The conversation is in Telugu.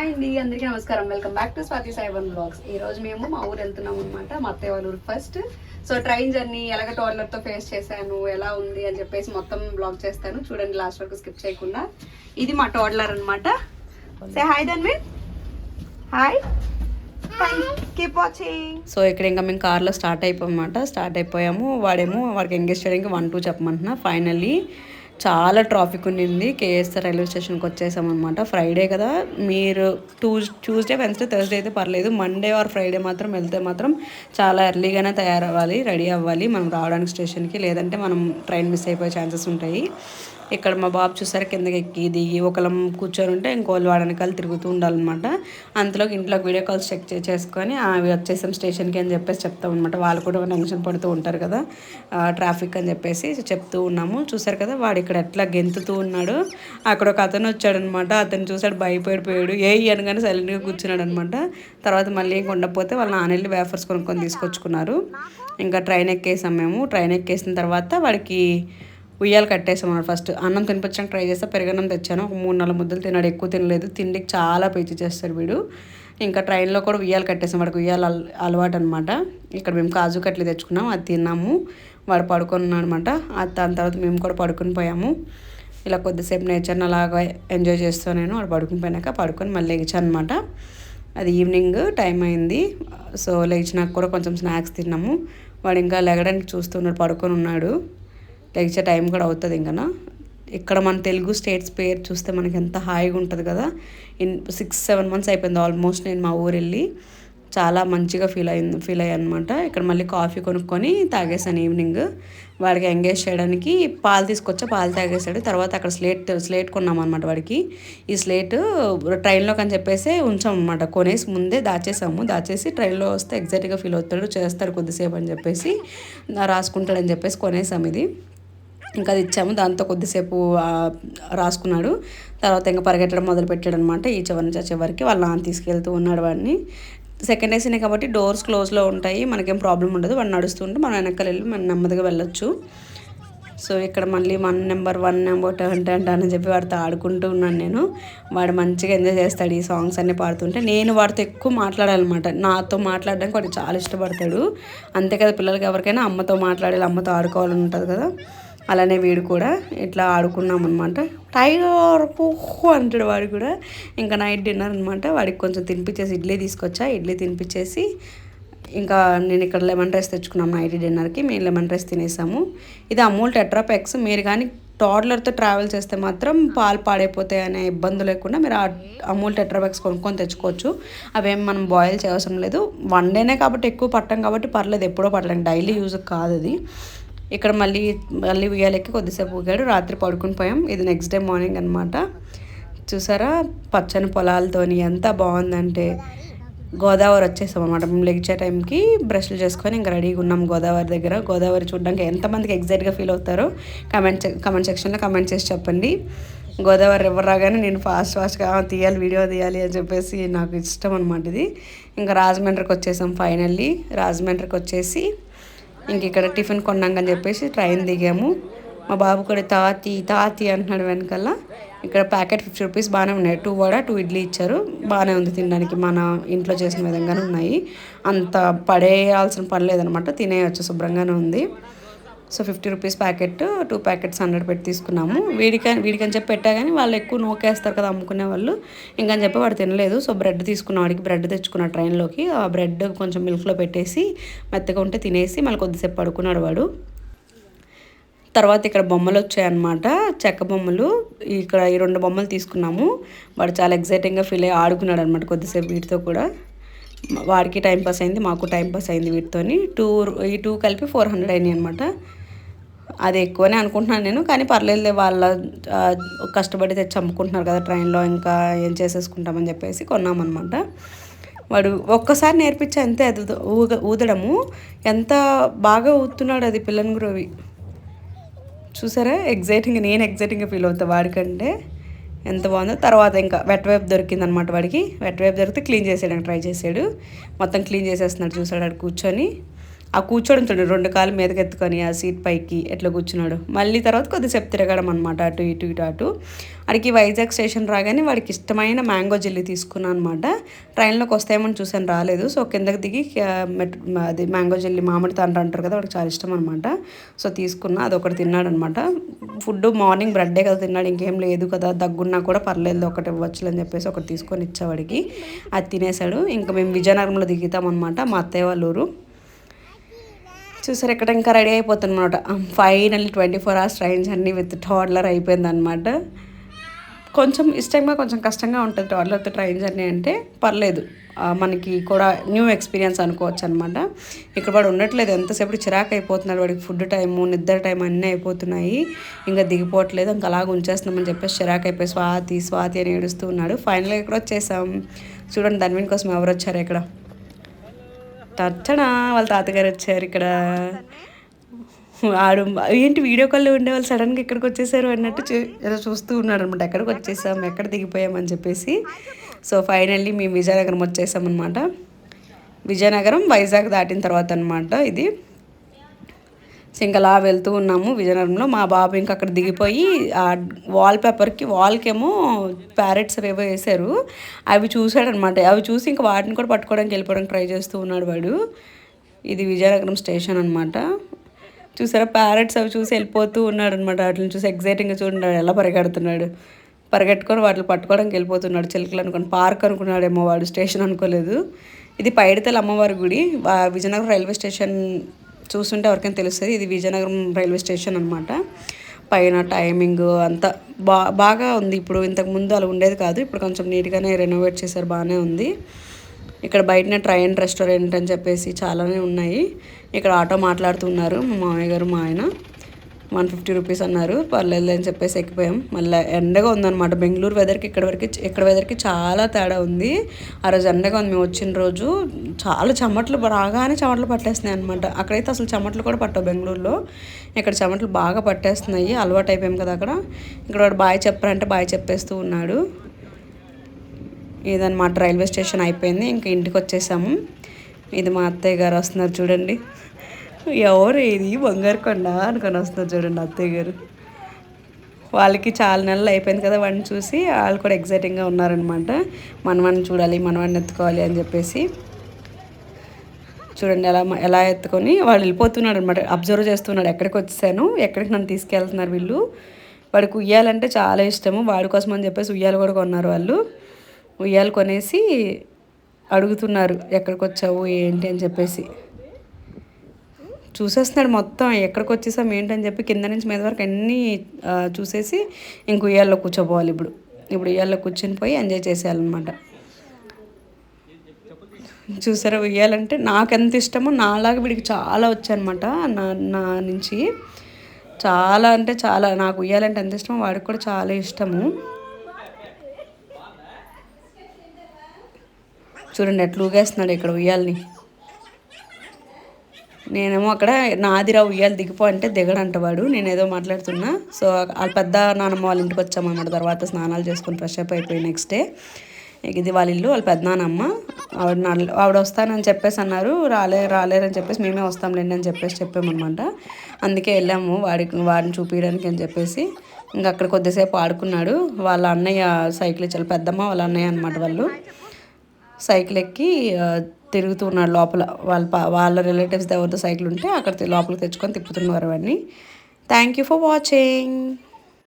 హాయ్ అండి, అందరికీ నమస్కారం. వెల్కమ్ బ్యాక్ టు స్వాతి సాయిబన్ బ్లాగ్స్. ఈ రోజు మేము మా ఊరు వెళ్తున్నాం అనమాట, మా అత్తయ్య వాళ్ళ ఊరు ఫస్ట్. సో ట్రైన్ జర్నీ ఎలాగ టోడ్లర్తో ఫేస్ చేశాను, ఎలా ఉంది అని చెప్పేసి మొత్తం బ్లాగ్ చేస్తాను. చూడండి లాస్ట్ వరకు స్కిప్ చేయకుండా. ఇది మా టోడ్లర్ అనమాట. Say hi Dhanvi. Hi, keep watching. So ఇక్కడ ఇంకా మేము కార్లో స్టార్ట్ అయిపోయాము. వాడికి ఎంగేజ్ చేయడానికి 1-2 చెప్పమంటున్నా. ఫైనల్లీ చాలా ట్రాఫిక్ ఉండింది. కేఎస్ఆర్ రైల్వే స్టేషన్కి వచ్చేసామన్నమాట. ఫ్రైడే కదా, మీరు ట్యూస్డే వెన్స్డే థర్స్డే అయితే పర్లేదు, మండే ఆర్ ఫ్రైడే మాత్రం వెళ్తే మాత్రం చాలా ఎర్లీగానే తయారవ్వాలి, రెడీ అవ్వాలి మనం రావడానికి స్టేషన్కి. లేదంటే మనం ట్రైన్ మిస్ అయిపోయే ఛాన్సెస్ ఉంటాయి. ఇక్కడ మా బాబు చూసారు, కిందకి ఎక్కి దిగి ఒకళ్ళం కూర్చొని ఉంటే ఇంకోళ్ళు వాడనకాలు తిరుగుతూ ఉండాలన్నమాట. అంతలోకి ఇంట్లోకి వీడియో కాల్స్ చెక్ చేసుకొని అవి వచ్చేసాం స్టేషన్కి అని చెప్పేసి చెప్తామన్నమాట. వాళ్ళు కూడా టెన్షన్ పడుతూ ఉంటారు కదా, ట్రాఫిక్ అని చెప్పేసి చెప్తూ ఉన్నాము. చూసారు కదా వాడు ఇక్కడ ఎట్లా గెంతుతూ ఉన్నాడు. అక్కడ ఒక అతను వచ్చాడనమాట. అతను చూసాడు, భయపడిపోయాడు. అనగానే సైలెంట్గా కూర్చున్నాడు అనమాట. తర్వాత మళ్ళీ ఏం కొండపోతే వాళ్ళ నాన్నెళ్ళి వేఫర్స్ కొనుక్కొని తీసుకొచ్చుకున్నారు. ఇంకా ట్రైన్ ఎక్కేసాం మేము. ట్రైన్ ఎక్కేసిన తర్వాత వాడికి ఉయ్యాలు కట్టేసాం అన్నమాట. ఫస్ట్ అన్నం తినిపించడానికి ట్రై చేస్తే పెరుగన్నం తెచ్చాను. ఒక 3-4 ముద్దలు తిన్నాడు, ఎక్కువ తినలేదు. తిండికి చాలా పేచి చేస్తాడు వీడు. ఇంకా ట్రైన్లో కూడా ఉయ్యాలు కట్టేసాం. వాడికి ఉయ్యాలు అలవాటు అనమాట. ఇక్కడ మేము కాజు కట్లు తెచ్చుకున్నాం, అది తిన్నాము. వాడు పడుకున్నాడు అనమాట. దాని తర్వాత మేము కూడా పడుకుని పోయాము. ఇలా కొద్దిసేపు నేచర్ని అలాగా ఎంజాయ్ చేస్తూ నేను వాడు పడుకుని పోయినాక పడుకొని మళ్ళీ లేచాను అనమాట. అది ఈవినింగ్ టైం అయింది. సో లేచినాక కూడా కొంచెం స్నాక్స్ తిన్నాము. వాడు ఇంకా లెగడానికి చూస్తున్నాడు, పడుకొని ఉన్నాడు. లేచే టైం కూడా అవుతుంది ఇంకా. ఇక్కడ మన తెలుగు స్టేట్స్ పేరు చూస్తే మనకి ఎంత హాయిగా ఉంటుంది కదా. 6-7 months అయిపోయింది ఆల్మోస్ట్ నేను మా ఊరు వెళ్ళి. చాలా మంచిగా ఫీల్ అయ్యాను అనమాట. ఇక్కడ మళ్ళీ కాఫీ కొనుక్కొని తాగేసాను ఈవినింగ్. వాడికి ఎంగేజ్ చేయడానికి పాలు తీసుకొచ్చా, పాలు తాగేసాడు. తర్వాత అక్కడ స్లేట్ కొన్నాం అనమాట వాడికి. ఈ స్లేట్ ట్రైన్లోకి అని చెప్పేసి ఉంచాం అనమాట. కొనేసి ముందే దాచేసి ట్రైన్లో వస్తే ఎగ్జైట్గా ఫీల్ అవుతాడు, చేస్తాడు కొద్దిసేపు అని చెప్పేసి, రాసుకుంటాడని చెప్పేసి కొనేసాం ఇది. ఇంకా అది ఇచ్చాము. దాంతో కొద్దిసేపు రాసుకున్నాడు. తర్వాత ఇంకా పరిగెట్టడం మొదలు పెట్టాడు అనమాట. ఈ చివరి నుంచి చివరికి వాళ్ళ నాన్న తీసుకెళ్తూ ఉన్నాడు వాడిని. సెకండ్ ఏసీనే కాబట్టి డోర్స్ క్లోజ్లో ఉంటాయి, మనకేం ప్రాబ్లం ఉండదు. వాడు నడుస్తుంటే మనం వెనకాల వెళ్ళి మనం నెమ్మదిగా వెళ్ళొచ్చు. సో ఇక్కడ మళ్ళీ 1 నెంబర్ 1 నెంబర్ అని చెప్పి వాడితో ఆడుకుంటూ ఉన్నాను నేను. వాడు మంచిగా ఎంజాయ్ చేస్తాడు ఈ సాంగ్స్ అన్నీ పాడుతుంటే. నేను వాడితో ఎక్కువ మాట్లాడాలన్నమాట. నాతో మాట్లాడడానికి వాడు చాలా ఇష్టపడతాడు. అంతే కదా, పిల్లలకి ఎవరికైనా అమ్మతో మాట్లాడాలి, అమ్మతో ఆడుకోవాలని ఉంటుంది కదా. అలానే వీడు కూడా ఇట్లా ఆడుకున్నాం అనమాట. టైగర్ కుహు అంటాడు వాడు కూడా. ఇంకా నైట్ డిన్నర్ అనమాట. వాడికి కొంచెం తినిపించేసి ఇడ్లీ తీసుకొచ్చా. ఇడ్లీ తినిపించేసి ఇంకా నేను ఇక్కడ లెమన్ రైస్ తెచ్చుకున్నాం నైట్ డిన్నర్కి. మేము లెమన్ రైస్ తినేసాము. ఇది అమూల్ టెట్రాప్యాక్స్. మీరు కానీ టోడ్లర్తో ట్రావెల్ చేస్తే మాత్రం పాలు పాడైపోతాయి అనే ఇబ్బంది లేకుండా మీరు అమూల్ టెట్రాప్యాక్స్ కొనుక్కొని తెచ్చుకోవచ్చు. అవేం మనం బాయిల్ చేయవసరం లేదు. 1 డేనే కాబట్టి ఎక్కువ పట్టం కాబట్టి పర్లేదు, ఎప్పుడో పట్టడానికి, డైలీ యూజ్ కాదు అది. ఇక్కడ మళ్ళీ ఉయ్యాలెక్కి కొద్దిసేపు ఊగాడు. రాత్రి పడుకుని పోయాం. ఇది నెక్స్ట్ డే మార్నింగ్ అనమాట. చూసారా పచ్చని పొలాలతోని ఎంత బాగుందంటే. గోదావరి వచ్చేసాం అనమాట. మేము లెగిచే టైంకి బ్రష్లు చేసుకొని ఇంకా రెడీగా ఉన్నాం గోదావరి దగ్గర. గోదావరి చూడడానికి ఎంతమందికి ఎగ్జైట్గా ఫీల్ అవుతారో కమెంట్ సెక్షన్లో కమెంట్ చేసి చెప్పండి. గోదావరి రివర్ రాగానే నేను ఫాస్ట్గా వీడియో తీయాలి అని చెప్పేసి నాకు ఇష్టం అనమాట ఇది. ఇంకా రాజమండ్రికి వచ్చేసాం ఫైనల్లీ. రాజమండ్రికి వచ్చేసి ఇంక ఇక్కడ టిఫిన్ కొన్నాకని చెప్పేసి ట్రైన్ దిగాము. మా బాబు కూడా తాతి అంటున్నాడు వెనకాల. ఇక్కడ ప్యాకెట్ 50 రూపీస్ బాగానే ఉన్నాయి. 2 వడ 2 ఇడ్లీ ఇచ్చారు. బాగానే ఉంది తినడానికి, మన ఇంట్లో చేసిన విధంగానే ఉన్నాయి. అంత పడేయాల్సిన పని లేదనమాట, తినేయచ్చు, శుభ్రంగానే ఉంది. సో 50 రూపీస్ ప్యాకెట్, 2 ప్యాకెట్స్ 100 పెట్టి తీసుకున్నాము. వీడికని చెప్పి పెట్టా కానీ వాళ్ళు ఎక్కువ నోకేస్తారు కదా అమ్ముకునే వాళ్ళు. ఇంకని చెప్పి వాడు తినలేదు. సో బ్రెడ్ తీసుకున్నాం. వాడికి బ్రెడ్ తెచ్చుకున్నాడు ట్రైన్లోకి. ఆ బ్రెడ్ కొంచెం మిల్క్లో పెట్టేసి మెత్తగా ఉంటే తినేసి మళ్ళీ కొద్దిసేపు పడుకున్నాడు వాడు. తర్వాత ఇక్కడ బొమ్మలు వచ్చాయన్నమాట, చెక్క బొమ్మలు. ఇక్కడ ఈ 2 బొమ్మలు తీసుకున్నాము. వాడు చాలా ఎగ్జైటింగ్గా ఫీల్ అయ్యి ఆడుకున్నాడు అనమాట కొద్దిసేపు వీటితో కూడా. వాడికి టైంపాస్ అయింది, మాకు టైంపాస్ అయింది వీటితోని. ఈ 2 కలిపి 400 అయినాయి అనమాట. అది ఎక్కువనే అనుకుంటున్నాను నేను, కానీ పర్లేదు, వాళ్ళ కష్టపడి తెచ్చి అమ్ముకుంటున్నారు కదా ట్రైన్లో, ఇంకా ఏం చేసేసుకుంటామని చెప్పేసి కొన్నామన్నమాట. వాడు ఒక్కసారి నేర్పించా అంతే, అది ఊదడము ఎంత బాగా ఊతున్నాడు. అది పిల్లని గురవి చూసారా, నేను ఎగ్జైటింగ్గా ఫీల్ అవుతా వాడికంటే. ఎంత బాగుందో. తర్వాత ఇంకా వెట్ వైప్ దొరికిందనమాట వాడికి. వెట్ వైప్ దొరికితే క్లీన్ చేసేయడానికి ట్రై చేసాడు. మొత్తం క్లీన్ చేసేస్తున్నాడు చూసాడు. వాడు కూర్చొని ఆ కూర్చోడం చూడండి 2 కాళ్ళు మీదకి ఎత్తుకొని ఆ సీట్ పైకి ఎట్లా కూర్చున్నాడు. మళ్ళీ తర్వాత కొద్దిసేపు తిరగడం అనమాట అటు ఇటు ఇటు అటు. వాడికి వైజాగ్ స్టేషన్ రాగానే వాడికి ఇష్టమైన మ్యాంగో జెల్లీ తీసుకున్నాను అనమాట. ట్రైన్లోకి వస్తాయేమని చూసాను, రాలేదు. సో కిందకి దిగి అది మ్యాంగో జెల్లీ మామిడి తండ్రి అంటారు కదా, వాడికి చాలా ఇష్టం అనమాట. సో తీసుకున్నా, అదొకటి తిన్నాడు అనమాట. ఫుడ్ మార్నింగ్ బ్రెడ్డే కదా తిన్నాడు, ఇంకేం లేదు కదా, దగ్గున్నా కూడా పర్లేదు ఒకటి ఇవ్వచ్చు అని చెప్పేసి ఒకటి తీసుకొని ఇచ్చేవాడికి. అది తినేసాడు. ఇంకా మేము విజయనగరంలో దిగుతాం అనమాట, మా అత్తయ్య వాళ్ళ ఊరు. చూసారు ఇక్కడ ఇంకా రెడీ అయిపోతుంది అనమాట. Finally 24 hours train journey with toddler అయిపోయింది అనమాట. కొంచెం ఇష్టంగా కొంచెం కష్టంగా ఉంటుంది టోడ్లర్తో ట్రైన్ జర్నీ అంటే, పర్లేదు మనకి కూడా న్యూ ఎక్స్పీరియన్స్ అనుకోవచ్చు అనమాట. ఇక్కడ వాడు ఉండట్లేదు, ఎంతసేపు చిరాకు అయిపోతున్నాడు. వాడికి ఫుడ్ టైము నిద్ర టైం అన్నీ అయిపోతున్నాయి, ఇంకా దిగిపోవట్లేదు, ఇంకా అలాగ ఉంచేస్తున్నామని చెప్పేసి చిరాకు అయిపోయి స్వాతి స్వాతి అని ఏడుస్తూ ఉన్నాడు. ఫైనల్గా ఇక్కడ వచ్చేసాం. చూడండి ధన్విన్ కోసం ఎవరు వచ్చారు ఇక్కడ. తచ్చనా వాళ్ళ తాతగారు వచ్చారు ఇక్కడ. ఆడు ఏంటి వీడియో కాల్లో ఉండేవాళ్ళు సడన్గా ఇక్కడికి వచ్చేసారు అన్నట్టు ఏదో చూస్తూ ఉన్నాడు అనమాట. ఎక్కడికి వచ్చేసాం, ఎక్కడ దిగిపోయామని చెప్పేసి. సో ఫైనల్లీ మేము విజయనగరం వచ్చేసామన్నమాట. విజయనగరం వైజాగ్ దాటిన తర్వాత అనమాట ఇది. ఇంకా అలా వెళ్తూ ఉన్నాము విజయనగరంలో. మా బాబు ఇంకా అక్కడ దిగిపోయి ఆ వాల్కేమో ప్యారెట్స్ ఏవో వేశారు, అవి చూసాడనమాట. అవి చూసి ఇంకా వాటిని కూడా పట్టుకోవడానికి వెళ్ళిపోవడానికి ట్రై చేస్తూ ఉన్నాడు వాడు. ఇది విజయనగరం స్టేషన్ అనమాట. చూసారా ప్యారెట్స్ అవి చూసి వెళ్ళిపోతూ ఉన్నాడు అనమాట. వాటిని చూసి ఎగ్జైటింగ్గా చూడండి ఎలా పరిగెడుతున్నాడు. పరిగెట్టుకొని వాటిని పట్టుకోవడానికి వెళ్ళిపోతున్నాడు. చిలుకలు అనుకోని పార్క్ అనుకున్నాడేమో వాడు, స్టేషన్ అనుకోలేదు. ఇది పైడితల్లి అమ్మవారి గుడి. విజయనగరం రైల్వే స్టేషన్ చూస్తుంటే ఎవరికైనా తెలుస్తుంది, ఇది విజయనగరం రైల్వే స్టేషన్ అనమాట. పైన టైమింగ్ అంతా బాగా ఉంది. ఇప్పుడు ఇంతకుముందు అలా ఉండేది కాదు, ఇప్పుడు కొంచెం నీట్గానే రెనోవేట్ చేశారు, బాగానే ఉంది. ఇక్కడ బయటనే ట్రైన్ రెస్టారెంట్ అని చెప్పేసి చాలానే ఉన్నాయి. ఇక్కడ ఆటో మాట్లాడుతున్నారు మా మామయ్య గారు మా ఆయన. 150 రూపీస్ అన్నారు, పర్లేదు అని చెప్పేసి ఎక్కిపోయాం. మళ్ళీ ఎండగా ఉందన్నమాట. బెంగళూరు వెదర్కి ఇక్కడ వెదర్కి చాలా తేడా ఉంది. ఆ రోజు ఎండగా ఉంది, మేము వచ్చిన రోజు చాలా చెమటలు రాగానే చెమటలు పట్టేస్తున్నాయి అనమాట. అక్కడైతే అసలు చెమటలు కూడా పట్టవు బెంగళూరులో, ఇక్కడ చెమటలు బాగా పట్టేస్తున్నాయి. అలవాటు అయిపోయాం కదా అక్కడ. ఇక్కడ వాడు బాయ్ చెప్పారంటే బాయ్ చెప్పేస్తూ ఉన్నాడు. ఇదన్నమాట రైల్వే స్టేషన్ అయిపోయింది, ఇంకా ఇంటికి వచ్చేసాము. ఇది మా అత్తయ్య గారు వస్తున్నారు చూడండి. ఎవరు ఇది బంగారు కొండ అనుకొని వస్తున్నారు చూడండి అత్తయ్య గారు. వాళ్ళకి చాలా నెలలు అయిపోయింది కదా వాడిని చూసి, వాళ్ళు కూడా ఎగ్జైటింగ్గా ఉన్నారనమాట. మనవాడిని చూడాలి, మనవాడిని ఎత్తుకోవాలి అని చెప్పేసి. చూడండి ఎలా ఎత్తుకొని వాడు వెళ్ళిపోతున్నాడు అనమాట. అబ్జర్వ్ చేస్తున్నాడు, ఎక్కడికి వచ్చేసాను, ఎక్కడికి నన్ను తీసుకెళ్తున్నారు వీళ్ళు. వాడికి ఉయ్యాలంటే చాలా ఇష్టము, వాడి కోసం అని చెప్పేసి ఉయ్యాలు కూడా కొన్నారు వాళ్ళు. ఉయ్యాలు కొనేసి అడుగుతున్నారు ఎక్కడికి వచ్చావు ఏంటి అని చెప్పేసి. చూసేస్తున్నాడు మొత్తం, ఎక్కడికి వచ్చేసాం ఏంటని చెప్పి కింద నుంచి మీద వరకు అన్నీ చూసేసి ఇంక ఉయ్యాల్లో కూర్చోపోవాలి. ఇప్పుడు ఉయ్యాల్లో కూర్చొని పోయి ఎంజాయ్ చేసేయాలన్నమాట. చూసారా ఉయ్యాలంటే నాకు ఎంత ఇష్టమో నాలాగా వీడికి చాలా వచ్చాయన్నమాట. నా నుంచి చాలా అంటే చాలా, నాకు ఉయ్యాలంటే ఎంత ఇష్టమో వాడికి కూడా చాలా ఇష్టము. చూడండి ఎట్లా ఊగేస్తున్నాడు ఇక్కడ ఉయ్యాలని. నేనేమో అక్కడ నాదిరా ఉయ్యాలు దిగిపో అంటే దిగడంట వాడు, నేనేదో మాట్లాడుతున్నా. సో వాళ్ళ పెద్ద నానమ్మ వాళ్ళ ఇంటికి వచ్చామన్నమాట. తర్వాత స్నానాలు చేసుకొని ఫ్రెష్ అప్ అయిపోయి నెక్స్ట్ డే ఇది వాళ్ళ ఇల్లు. వాళ్ళ పెద్ద నానమ్మ ఆవిడ వస్తానని చెప్పేసి అన్నారు, రాలేరని చెప్పేసి మేమే వస్తాంలేండి అని చెప్పేసి చెప్పామన్నమాట. అందుకే వెళ్ళాము వాడిని చూపించడానికి అని చెప్పేసి. ఇంకా అక్కడ కొద్దిసేపు ఆడుకున్నాడు. వాళ్ళ అన్నయ్య సైకిల్ ఇచ్చారు, పెద్దమ్మ వాళ్ళ అన్నయ్య అనమాట. వాళ్ళు సైకిల్ ఎక్కి తిరుగుతూ ఉన్నాడు లోపల. వాళ్ళ రిలేటివ్స్ ఎవరితో సైకిల్ ఉంటే అక్కడ లోపలికి తెచ్చుకొని తిప్పుతున్నారు అవన్నీ. Thank you for watching.